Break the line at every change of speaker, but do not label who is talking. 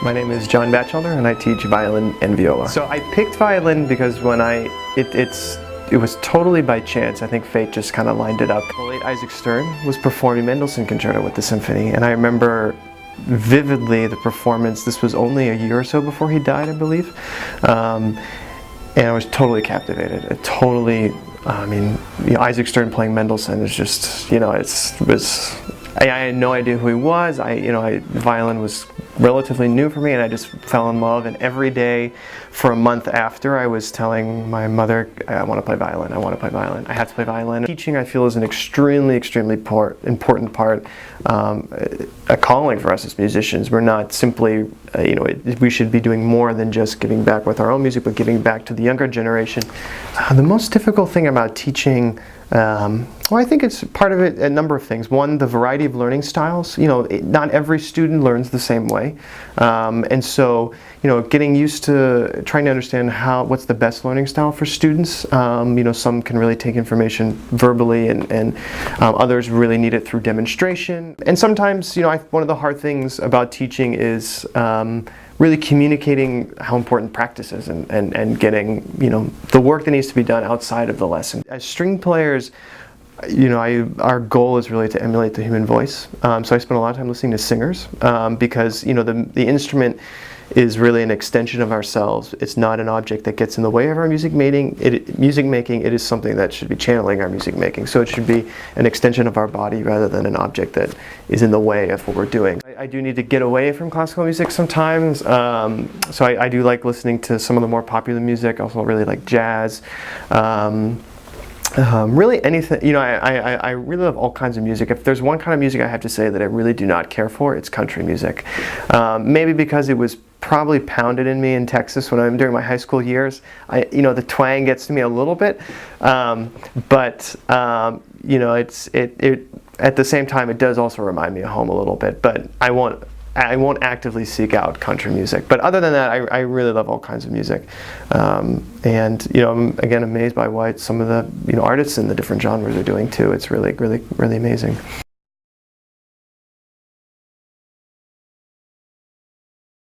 My name is John Batchelder and I teach violin and viola. So I picked violin because when it was totally by chance. I think fate just kind of lined it up. The late Isaac Stern was performing Mendelssohn Concerto with the symphony, and I remember vividly the performance. This was only a year or so before he died, I believe. And I was totally captivated. Isaac Stern playing Mendelssohn is just, I had no idea who he was. Violin was relatively new for me, and I just fell in love. And every day for a month after, I was telling my mother, I want to play violin, I want to play violin, I have to play violin. Teaching, I feel, is an extremely important part, a calling for us as musicians. We're not simply, we should be doing more than just giving back with our own music, but giving back to the younger generation. The most difficult thing about teaching, I think it's part of it, a number of things. One, the variety of learning styles. Not every student learns the same way. And so, getting used to trying to understand what's the best learning style for students. Some can really take information verbally and others really need it through demonstration. And sometimes, one of the hard things about teaching is really communicating how important practice is and getting, the work that needs to be done outside of the lesson. As string players, our goal is really to emulate the human voice. So I spend a lot of time listening to singers because, the instrument is really an extension of ourselves. It's not an object that gets in the way of our music making. It is something that should be channeling our music making. So it should be an extension of our body rather than an object that is in the way of what we're doing. I do need to get away from classical music sometimes. So I do like listening to some of the more popular music. I also really like jazz. Really anything, I really love all kinds of music. If there's one kind of music I have to say that I really do not care for, it's country music. Maybe because it was probably pounded in me in Texas during my high school years. The twang gets to me a little bit, but at the same time it does also remind me of home a little bit. But I won't actively seek out country music. But other than that, I really love all kinds of music. I'm again amazed by what some of the artists in the different genres are doing too. It's really, really, really amazing.